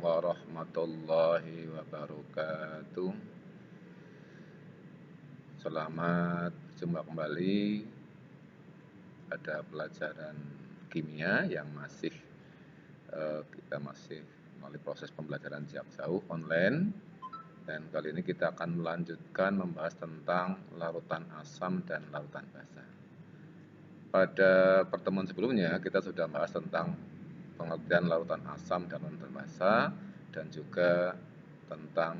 warahmatullahi wabarakatuh. Selamat berjumpa kembali pada pelajaran kimia yang kita masih melalui proses pembelajaran jarak jauh online. Dan kali ini kita akan melanjutkan membahas tentang larutan asam dan larutan basa. Pada pertemuan sebelumnya kita sudah membahas tentang pengertian larutan asam dan larutan basa dan juga tentang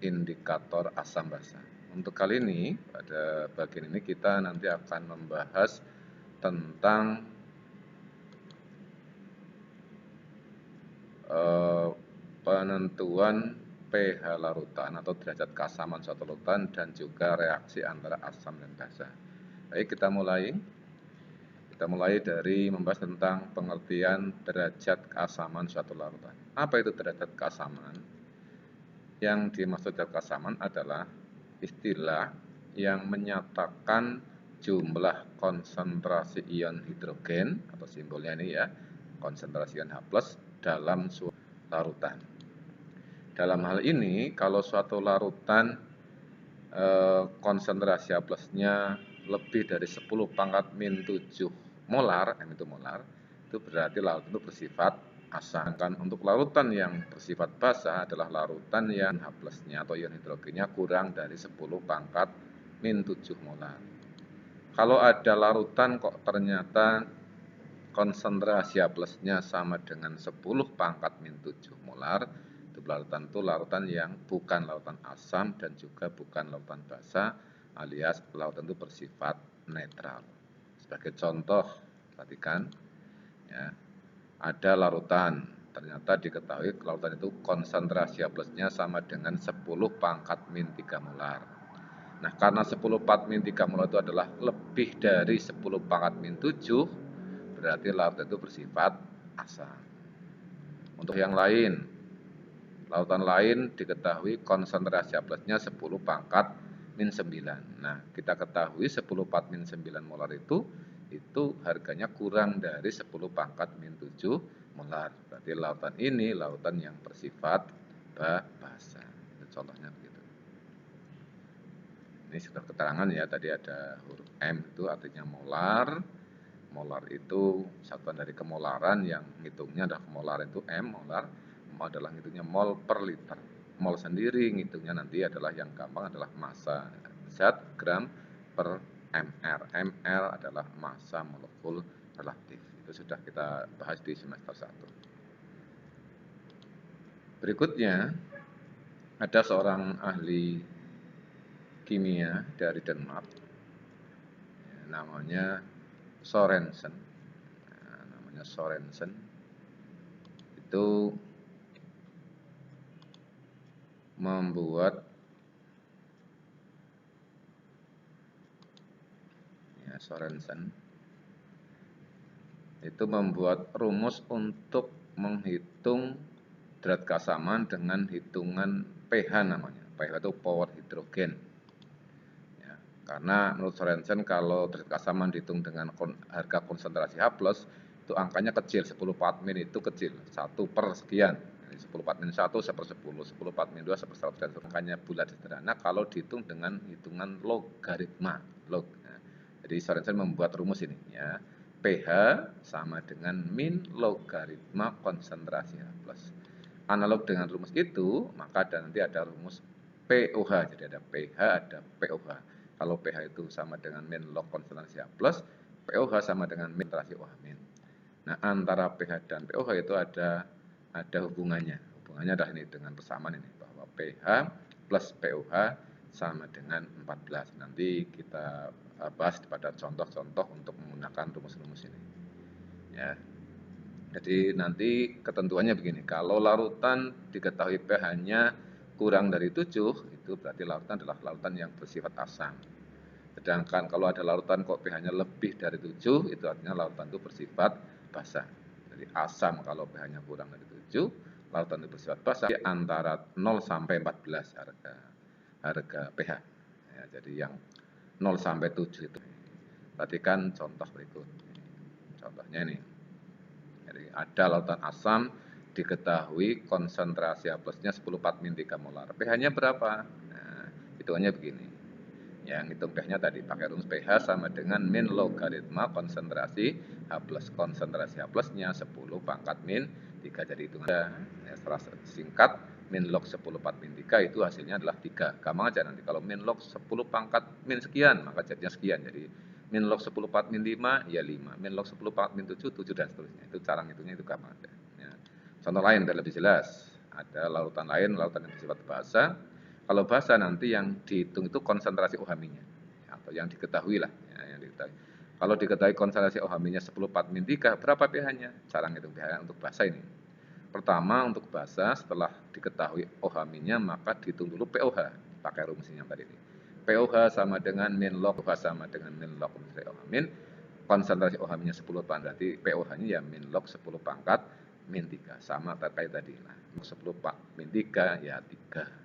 indikator asam basa. Untuk kali ini, pada bagian ini kita nanti akan membahas tentang penentuan pH larutan atau derajat keasaman suatu larutan dan juga reaksi antara asam dan basa. Baik, kita mulai. Kita mulai dari membahas tentang pengertian derajat keasaman suatu larutan. Apa itu derajat keasaman? Yang dimaksud derajat keasaman adalah istilah yang menyatakan jumlah konsentrasi ion hidrogen atau simbolnya ini ya, konsentrasi ion H+ dalam suatu larutan. Dalam hal ini, kalau suatu larutan konsentrasi H+-nya lebih dari 10⁻⁷ molar, M itu molar, itu berarti larutan itu bersifat asam. Kan untuk larutan yang bersifat basa adalah larutan yang H+-nya atau ion hidrogennya kurang dari 10⁻⁷ molar. Kalau ada larutan kok ternyata konsentrasi H+-nya sama dengan 10⁻⁷ molar, itu larutan yang bukan lautan asam dan juga bukan lautan basa, alias lautan itu bersifat netral. Sebagai contoh, perhatikan ya, ada larutan, ternyata diketahui lautan itu konsentrasi H+-nya sama dengan 10⁻⁷ molar. Nah, karena 10⁻⁷ molar itu adalah lebih dari 10⁻⁷, berarti lautan itu bersifat asam. Untuk yang lain, lautan lain diketahui konsentrasi H+-nya 10⁻⁹. Nah, kita ketahui 10⁻⁹ molar itu harganya kurang dari 10⁻⁷ molar. Berarti lautan ini lautan yang bersifat basa. Contohnya begitu. Ini sudah keterangan ya, tadi ada huruf M itu artinya molar. Molar itu satuan dari kemolaran, yang ngitungnya adalah kemolaran itu M, molar. Mol adalah ngitungnya mol per liter. Mol sendiri ngitungnya nanti adalah yang gampang adalah massa zat gram per mr. Mr adalah massa molekul relatif. Itu sudah kita bahas di semester 1. Berikutnya ada seorang ahli kimia dari Denmark, namanya Sørensen. Sørensen itu membuat rumus untuk menghitung derajat keasaman dengan hitungan pH namanya. pH itu power hidrogen. Ya, karena menurut Sørensen kalau derajat keasaman dihitung dengan harga konsentrasi H+, itu angkanya kecil, 10⁻⁷ itu kecil, 1 per sekian. 10⁻⁻1 1/10, 10⁻⁻2 1/100, dan angkanya bulat sederhana kalau dihitung dengan hitungan logaritma. Jadi Sørensen membuat rumus ini ya. pH sama dengan min logaritma konsentrasi H+. Analog dengan rumus itu, maka nanti ada rumus pOH. Jadi ada pH, ada pOH. Kalau pH itu sama dengan min log konsentrasi H+, pOH sama dengan min konsentrasi OH-. Nah, antara pH dan pOH itu ada hubungannya. Hubungannya adalah ini dengan persamaan ini, bahwa pH plus pOH sama dengan 14. Nanti kita bahas pada contoh-contoh untuk menggunakan rumus-rumus ini. Ya. Jadi nanti ketentuannya begini, kalau larutan diketahui pH-nya kurang dari 7, itu berarti larutan adalah larutan yang bersifat asam. Sedangkan kalau ada larutan kok pH-nya lebih dari 7, itu artinya larutan itu bersifat basa. Jadi asam kalau pH-nya kurang dari 7, larutan itu bersifat basa. Antara 0 sampai 14 harga pH. Ya, jadi yang 0 sampai 7 itu. Perhatikan contoh berikut. Contohnya ini. Jadi ada lautan asam diketahui konsentrasi H plusnya 10 part min 3 molar. pH-nya berapa? Nah, hitungannya begini. Yang hitung pH-nya tadi pakai rumus pH sama dengan min logaritma konsentrasi H plus. Konsentrasi H plusnya 10 pangkat min 3. Jadi hitungan ya, setelah singkat min log 10 part min 3 itu hasilnya adalah 3. Gampang aja nanti kalau min log 10 pangkat min sekian maka jadinya sekian. Jadi min log 10 part min 5 ya 5. Min log 10 pangkat min 7 7 dan seterusnya. Itu cara ngitungnya itu gampang aja. Ya. Contoh lain biar lebih jelas. Ada larutan lain, larutan yang bersifat basa. Kalau basa nanti yang dihitung itu konsentrasi OH-nya atau yang diketahui lah, ya, yang diketahui. Kalau diketahui konsentrasi OH-nya 10 part min 3, berapa pH-nya? Cara ngitung pH untuk basa ini. Pertama untuk basa setelah diketahui OH-nya maka dihitung dulu pOH pakai rumusnya yang tadi ini. pOH sama dengan min log OH sama dengan min log konsentrasi OH-min. Konsentrasi OH-nya 10 pangkat, berarti pOH-nya ya min log 10 pangkat min 3 sama terkait tadi. Nah, 10 pangkat min 3 ya 3.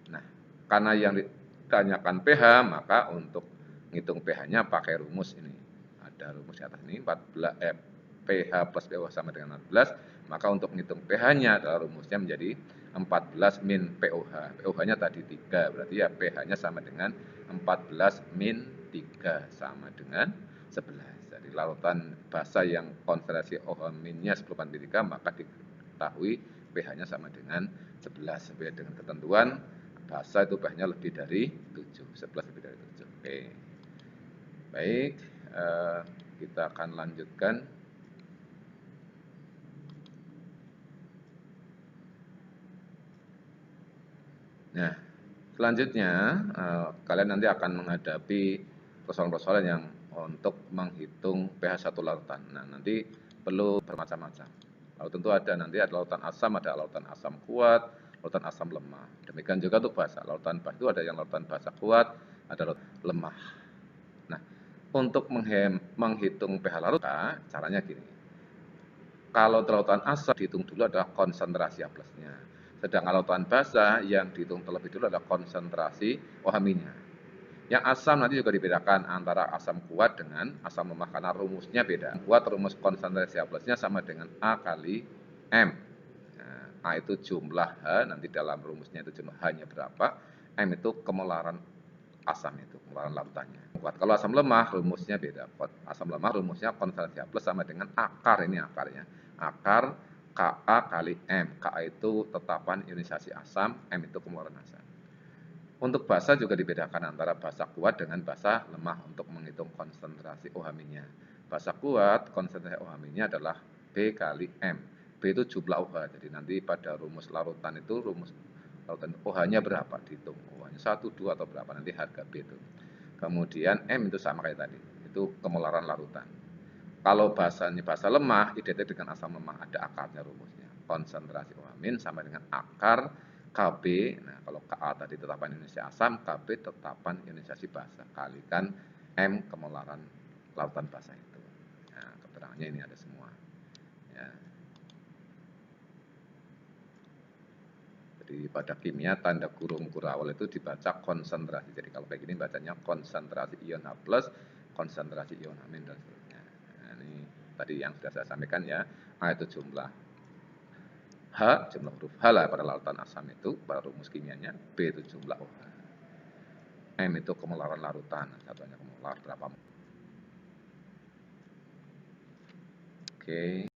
Nah, karena yang ditanyakan pH, maka untuk ngitung pH-nya pakai rumus ini. Ada rumus di atas ini, 14 pH plus pOH sama dengan 14. Maka untuk ngitung pH-nya adalah rumusnya menjadi 14 min pOH. pOH-nya tadi 3, berarti ya pH-nya sama dengan 14 min 3 sama dengan 11. Jadi larutan basa yang konsentrasi OH-nya 10 min 3, maka diketahui pH-nya sama dengan 11 sesuai dengan ketentuan basa itu pH-nya lebih dari 7, 11 lebih dari 7. Oke. Baik, kita akan lanjutkan. Nah, selanjutnya kalian nanti akan menghadapi persoalan-persoalan yang untuk menghitung pH satu larutan. Nah, nanti perlu bermacam-macam. Lalu tentu ada nanti ada lautan asam, ada lautan asam kuat, lautan asam lemah. Demikian juga untuk basa. Lautan basa itu ada yang lautan basa kuat, ada lautan lemah. Nah, untuk menghitung pH larutan, caranya gini. Kalau lautan asam dihitung dulu adalah konsentrasi H plusnya. Sedangkan lautan basa yang dihitung terlebih dulu adalah konsentrasi OH-nya. Yang asam nanti juga dibedakan antara asam kuat dengan asam lemah karena rumusnya beda. Kuat rumus konsentrasi H plusnya sama dengan A kali M. Nah, A itu jumlah H, nanti dalam rumusnya itu jumlah H-nya berapa. M itu kemolaran asam itu, kemolaran larutannya. Kuat. Kalau asam lemah rumusnya beda. Asam lemah rumusnya konsentrasi H plus sama dengan akar, ini akarnya. Akar Ka kali M. Ka itu tetapan ionisasi asam, M itu kemolaran asam. Untuk basa juga dibedakan antara basa kuat dengan basa lemah untuk menghitung konsentrasi OH-nya. Basa kuat konsentrasi OH-nya adalah B kali M. B itu jumlah OH. Jadi nanti pada rumus larutan itu rumus larutan OH-nya berapa dihitung. OH-nya 1, 2 atau berapa nanti harga B itu. Kemudian M itu sama kayak tadi. Itu kemolaran larutan. Kalau bahasanya basa lemah identik dengan asam lemah ada akarnya rumusnya. Konsentrasi OH- sama dengan akar Kb. Nah, kalau Ka tadi tetapan ionisasi asam, Kb tetapan ionisasi basa. Kalikan M kemolaran larutan basa itu. Nah, keterangannya ini ada semua. Ya. Jadi pada kimia tanda kurung awal itu dibaca konsentrasi. Jadi kalau kayak gini bacanya konsentrasi ion H+, konsentrasi ion H- dan seterusnya. Nah, ini tadi yang sudah saya sampaikan ya. A itu jumlah H, jumlah huruf H lah pada larutan asam itu, pada rumus kimianya. B itu jumlah OH. M itu kemolaran larutan, satuannya kemolar berapa. Oke.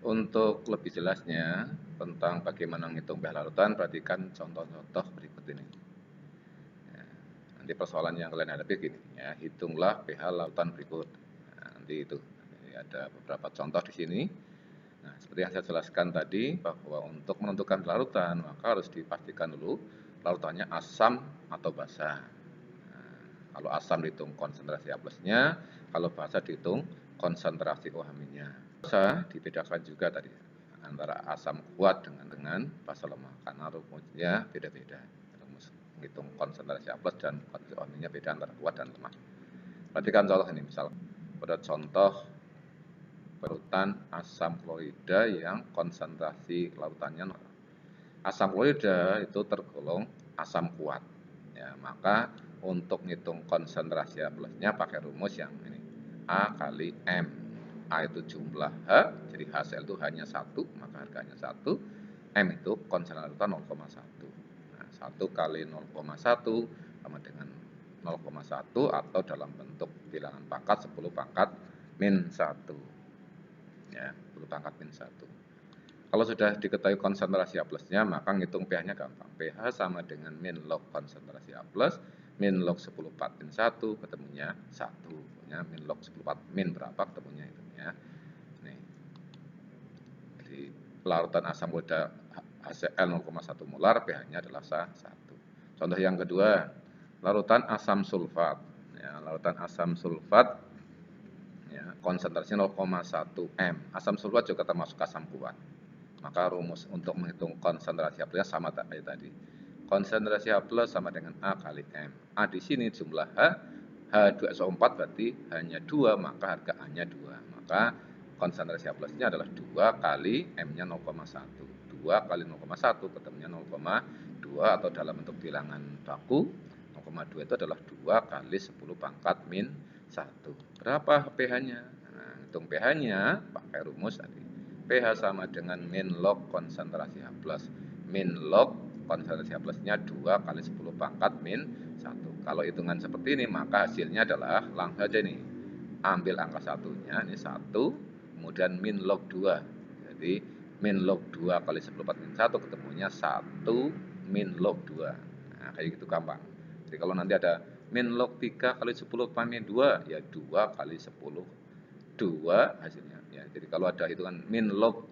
Untuk lebih jelasnya tentang bagaimana menghitung pH larutan, perhatikan contoh-contoh berikut ini. Ya, nanti persoalan yang kalian hadapi gini, ya, hitunglah pH larutan berikut. Nah, nanti itu, ada beberapa contoh di sini. Nah, seperti yang saya jelaskan tadi, bahwa untuk menentukan larutan, maka harus dipastikan dulu larutannya asam atau basa. Nah, kalau asam dihitung konsentrasi H plusnya, kalau basa dihitung konsentrasi OH-nya. Basa dibedakan juga tadi antara asam kuat dengan basa lemah, karena rumusnya beda-beda. Rumus menghitung konsentrasi H plus dan konsentrasi OH-nya beda antara kuat dan lemah. Perhatikan contoh ini, misal pada contoh larutan asam klorida yang konsentrasi larutannya asam klorida itu tergolong asam kuat. Ya, maka untuk ngitung konsentrasi H plusnya pakai rumus yang ini A kali M. A itu jumlah H, jadi HCl itu hanya 1, maka harganya 1. M itu konsentrasi larutan 0,1. Nah, 1 kali 0,1 sama dengan 0,1 atau dalam bentuk bilangan pangkat 10 pangkat min 1. Ya, 10 pangkat min 1. Kalau sudah diketahui konsentrasi A plusnya, maka ngitung pH-nya gampang. pH sama dengan min log konsentrasi A plus, min log 10 part min 1, ketemunya 1. Ya, min log 10 part min berapa ketemunya itu. Ya. Nih. Jadi larutan asam urea HCl 0,1 molar, pH-nya adalah 1. Contoh yang kedua, larutan asam sulfat. Ya, larutan asam sulfat ya, konsentrasinya 0,1 M. Asam sulfat juga termasuk asam kuat. Maka rumus untuk menghitung konsentrasi A plus sama kayak tadi. Konsentrasi A plus sama dengan A kali M. A di sini jumlah H, H2SO4 berarti hanya 2, maka harga A-nya 2. Maka konsentrasi A plusnya adalah 2 kali M-nya 0,1. 2 kali 0,1 ketemunya 0,2 atau dalam bentuk bilangan baku 0,2 itu adalah 2 kali 10 pangkat min 1. Berapa pH-nya? Nah, hitung pH-nya pakai rumus tadi. pH sama dengan min log konsentrasi H plus. Min log konsentrasi H plusnya 2 kali 10 pangkat min 1. Kalau hitungan seperti ini, maka hasilnya adalah langsung saja nih. Ambil angka satunya, ini 1, kemudian min log 2. Jadi min log 2 kali 10 pangkat min 1 ketemunya 1 min log 2. Nah, kayak gitu gampang. Jadi kalau nanti ada min log 3 kali 10 pangkat min 2, ya 2 kali 10 2 hasilnya ya. Jadi kalau ada hitungan min log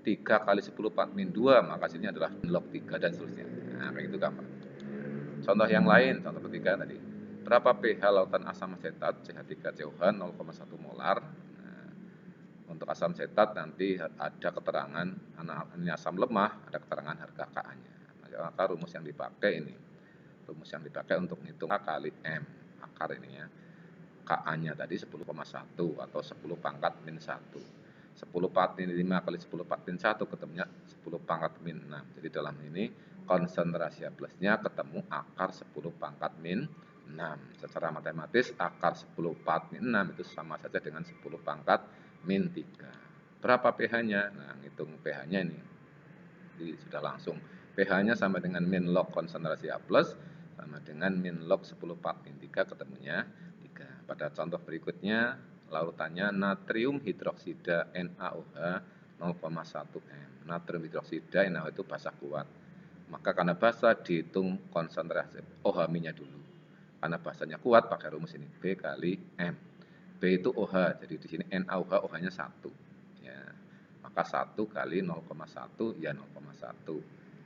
3 kali 10 pangkat min 2, maka hasilnya adalah min log 3 dan seterusnya. Nah, kayak gitu gampang. Contoh yang lain, contoh ketiga tadi. Berapa pH lautan asam asetat CH3COH 0,1 molar. Nah, untuk asam asetat nanti ada keterangan ini asam lemah, ada keterangan harga Ka-nya. Maka rumus yang dipakai ini. Rumus yang dipakai untuk menghitung A kali M. Akar ini ya. Ka-nya tadi 10,1 atau 10 pangkat min 1. 10 pangkat min 5 kali 10 pangkat min 1 ketemunya 10 pangkat min 6. Jadi dalam ini konsentrasi A plusnya ketemu akar 10 pangkat min 6. Secara matematis akar 10 pangkat min 6 itu sama saja dengan 10 pangkat min 3. Berapa pH-nya? Nah, ngitung pH-nya ini. Jadi sudah langsung. pH-nya sama dengan min log konsentrasi A plus sama dengan min log 10 pangkat min 3 ketemunya 3. Pada contoh berikutnya, larutannya natrium hidroksida NaOH 0,1 M. Natrium hidroksida NaOH itu basa kuat. Maka karena basa dihitung konsentrasi OH-nya dulu. Karena basanya kuat pakai rumus ini B kali M. B itu OH, jadi di sini NaOH OH-nya 1. Ya. Maka 1 kali 0,1 ya 0,1.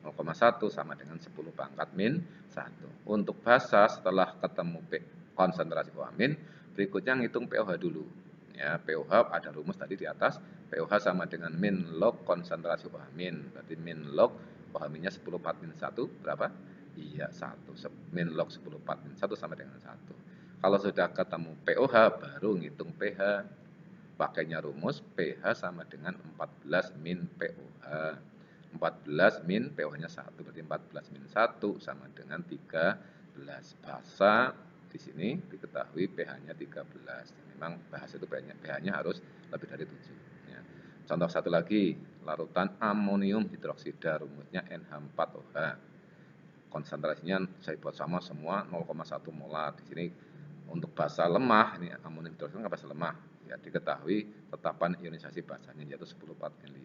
0,1 sama dengan 10 pangkat min 1. Untuk basa setelah ketemu konsentrasi OH min, berikutnya ngitung pOH dulu. Ya, pOH ada rumus tadi di atas, pOH sama dengan min log konsentrasi OH min. Berarti min log OH minnya 10 part min 1 berapa? Iya, 1. Min log 10 part min 1 sama dengan 1. Kalau sudah ketemu pOH baru ngitung pH. Pakainya rumus pH sama dengan 14 min pOH. 14 min pOH-nya 1, berarti 14 min 1 sama dengan 13. Basa di sini diketahui pH-nya 13. Memang bahasa itu pH-nya harus lebih dari 7. Ya. Contoh satu lagi, larutan amonium hidroksida, rumusnya NH4OH. Konsentrasinya saya buat sama semua 0,1 molar. Di sini untuk basa lemah, ini amonium hidroksida nggak basa lemah. Ya, diketahui tetapan ionisasi basanya yaitu 10 part min 5.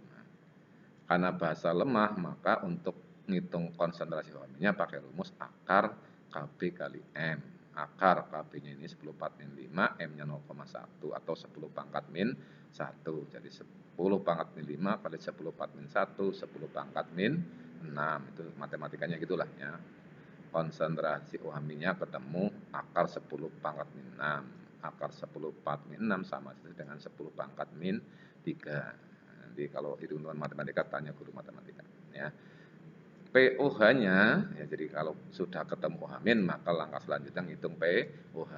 Karena basa lemah, maka untuk ngitung konsentrasi OH-nya pakai rumus akar Kb kali M. Akar Kb-nya ini 10 part min 5, M-nya 0,1 atau 10 pangkat min 1. Jadi 10 pangkat min 5 kali 10 part min 1, 10 pangkat min 6. Itu matematikanya gitulah ya. Konsentrasi OH-nya ketemu akar 10 pangkat min 6. Akar 10 part min 6 sama dengan 10 pangkat min 3. Nanti kalau hitungan matematika tanya guru matematika ya. pOH-nya ya, jadi kalau sudah ketemu OH min, maka langkah selanjutnya ngitung pOH.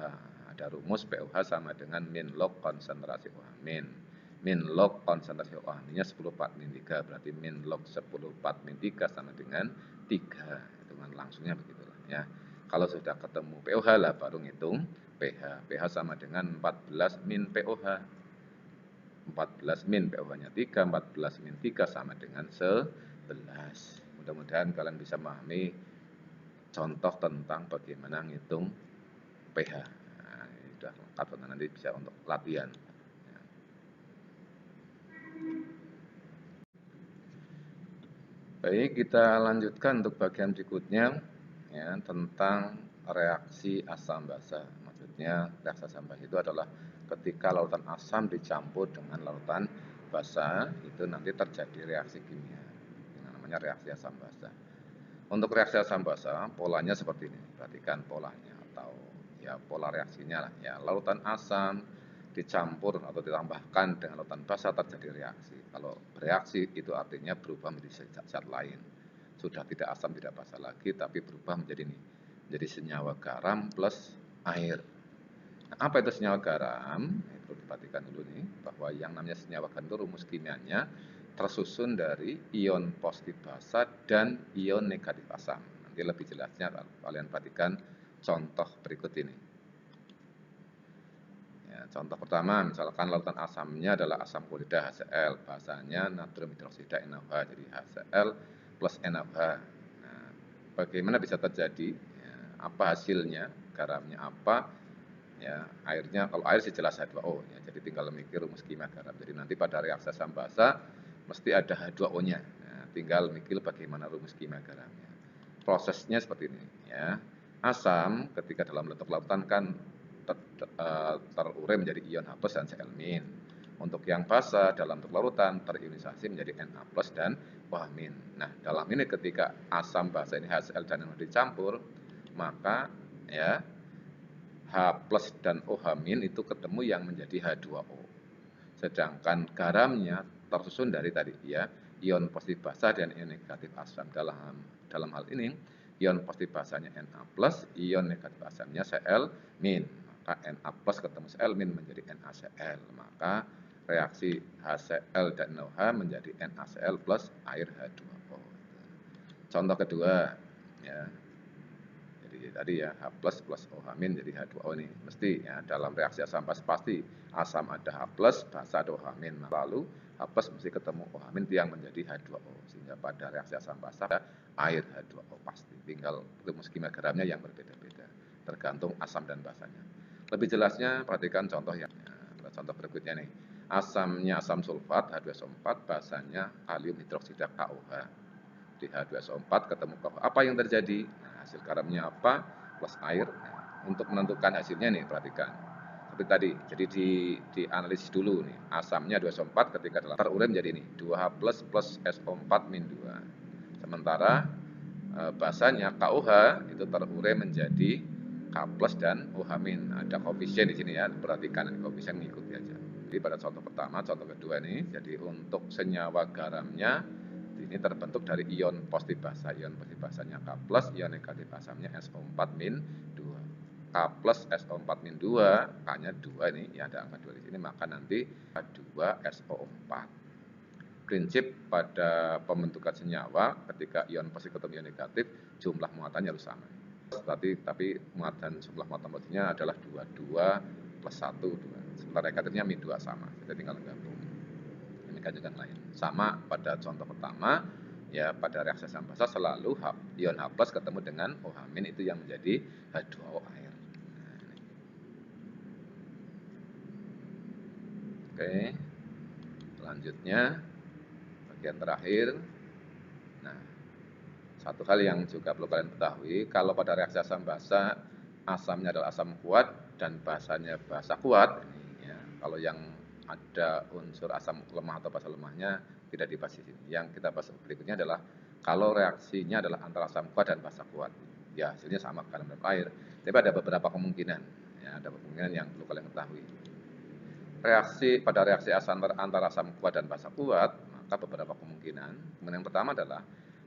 Ada rumus pOH sama dengan min log konsentrasi OH min. Min log konsentrasi OH minnya 10 part min 3, berarti min log 10 part min 3 sama dengan 3. Hitungan langsungnya begitulah ya. Kalau sudah ketemu pOH lah baru ngitung pH. pH sama dengan 14 min pOH. 14 min pH-nya 3, 14 min 3 sama dengan 11. Mudah-mudahan kalian bisa memahami contoh tentang bagaimana ngitung pH. Nah, ini sudah lengkap, nanti bisa untuk latihan. Baik, kita lanjutkan untuk bagian berikutnya ya, tentang reaksi asam basa. Maksudnya reaksi asam basa itu adalah ketika lautan asam dicampur dengan lautan basa, itu nanti terjadi reaksi kimia yang namanya reaksi asam basa. Untuk reaksi asam basa polanya seperti ini. Perhatikan polanya atau ya pola reaksinya lah ya. Lautan asam dicampur atau ditambahkan dengan lautan basa terjadi reaksi. Kalau bereaksi itu artinya berubah menjadi zat lain. Sudah tidak asam tidak basa lagi tapi berubah menjadi ini. Jadi senyawa garam plus air. Nah, apa itu senyawa garam? Itu diperhatikan dulu nih bahwa yang namanya senyawa garam itu rumus kimianya tersusun dari ion positif basa dan ion negatif asam. Nanti lebih jelasnya kalian perhatikan contoh berikut ini. Contoh pertama, misalkan lautan asamnya adalah asam klorida HCl, basanya natrium hidroksida NaOH, jadi HCl plus NaOH. Nah, bagaimana bisa terjadi? Ya, apa hasilnya? Garamnya apa? Ya, airnya, kalau air sih jelas H2O, ya, jadi tinggal mikir rumus kimia garam. Jadi nanti pada reaksi asam basa mesti ada H2O-nya. Nah, tinggal mikir bagaimana rumus kimia garamnya. Prosesnya seperti ini, ya. Asam ketika dalam bentuk lautan kan terurai menjadi ion H+ dan Cl-. Untuk yang basa dalam bentuk larutan terionisasi menjadi Na+ dan OH-. Nah, dalam ini ketika asam basa ini HCl dan NaOH dicampur, maka ya H+ dan OH- itu ketemu yang menjadi H2O. Sedangkan garamnya tersusun dari tadi ya, ion positif basa dan ion negatif asam. Dalam hal ini ion positif basanya Na+, ion negatif asamnya Cl-. Maka Na+ ketemu Cl- menjadi NaCl. Maka reaksi HCl dan NaOH menjadi NaCl plus air H2O. Contoh kedua ya. Jadi tadi ya H+ plus OH- jadi H2O ini mesti ya dalam reaksi asam basa pasti asam ada H+, basa ada OH-. Lalu H+ mesti ketemu OH- yang menjadi H2O, sehingga pada reaksi asam basa ada air H2O pasti. Tinggal rumus kimia garamnya yang berbeda-beda tergantung asam dan basanya. Lebih jelasnya perhatikan contoh yang contoh berikutnya nih. Asamnya asam sulfat H2SO4, basanya kalium hidroksida KOH. Di H2SO4 ketemu KOH. Apa yang terjadi? Nah, hasil garamnya apa? Plus air. Nah, untuk menentukan hasilnya nih perhatikan. Seperti tadi, jadi dianalisis dulu nih. Asamnya H2SO4 ketika dalam terurai menjadi ini 2H+ plus SO4 min 2. Sementara basanya KOH itu terurai menjadi K+ dan OH-. Ada koefisien di sini ya, perhatikan koefisien mengikuti aja. Jadi pada contoh pertama, contoh kedua nih, jadi untuk senyawa garamnya ini terbentuk dari ion positif basa. Ion positif basanya K+, ion negatif asamnya SO4 min 2. K plus SO4 min 2, K-nya 2 ini, ya ada angka 2 di sini, maka nanti H2SO4. Prinsip pada pembentukan senyawa ketika ion positif ketemu ion negatif, jumlah muatannya harus sama. Tapi muatan jumlah muatan positifnya adalah 22 plus 1, 2. Sementara negatifnya min 2 sama, jadi tinggal gabung. Ini kajian lain. Sama pada contoh pertama, ya pada reaksi asam basa selalu ion H+ ketemu dengan OH- itu yang menjadi H2O air. Nah, ini. Oke. Selanjutnya bagian terakhir. Nah, satu hal yang juga perlu kalian ketahui, kalau pada reaksi asam basa asamnya adalah asam kuat dan basanya basa kuat, ini ya, kalau yang ada unsur asam lemah atau basa lemahnya tidak dibahas di sini. Yang kita bahas berikutnya adalah kalau reaksinya adalah antara asam kuat dan basa kuat, ya hasilnya sama garam dan air. Tapi ada beberapa kemungkinan, ya ada kemungkinan yang perlu kalian ketahui. Pada reaksi antara asam kuat dan basa kuat, maka beberapa kemungkinan. Yang pertama adalah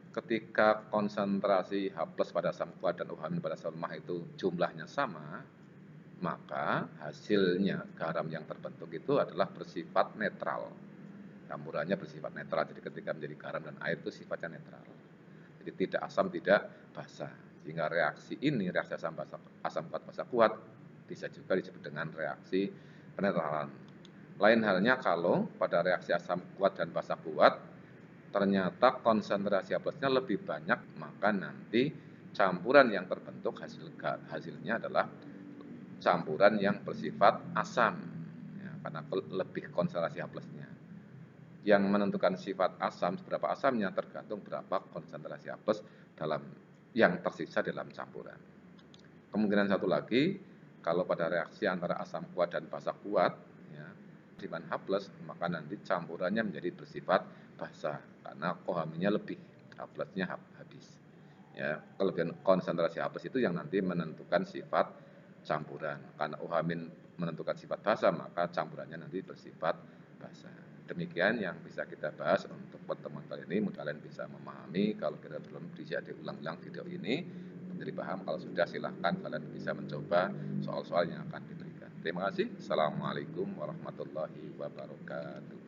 ketika konsentrasi H+ pada asam kuat dan OH- pada asam lemah itu jumlahnya sama, maka hasilnya garam yang terbentuk itu adalah bersifat netral. Campurannya bersifat netral, jadi ketika menjadi garam dan air itu sifatnya netral. Jadi tidak asam, tidak basa. Sehingga reaksi ini, reaksi asam kuat basa kuat, bisa juga disebut dengan reaksi penetralan. Lain halnya kalau pada reaksi asam kuat dan basa kuat, ternyata konsentrasi H+-nya lebih banyak, maka nanti campuran yang terbentuk hasilnya adalah campuran yang bersifat asam, ya, karena lebih konsentrasi H+-nya. Yang menentukan sifat asam, seberapa asamnya tergantung berapa konsentrasi H+ dalam yang tersisa dalam campuran. Kemungkinan satu lagi, kalau pada reaksi antara asam kuat dan basa kuat, ya, dengan H+, maka nanti campurannya menjadi bersifat basa karena OH-nya lebih, H+-nya habis. Ya, kelebihan konsentrasi H+ itu yang nanti menentukan sifat campuran. Karena OH- menentukan sifat basa, maka campurannya nanti bersifat basa. Demikian yang bisa kita bahas untuk pertemuan kali ini. Mudah kalian bisa memahami. Kalau kita belum bisa diulang-ulang video ini, menjadi paham. Kalau sudah, silahkan kalian bisa mencoba soal-soal yang akan diberikan. Terima kasih. Assalamualaikum warahmatullahi wabarakatuh.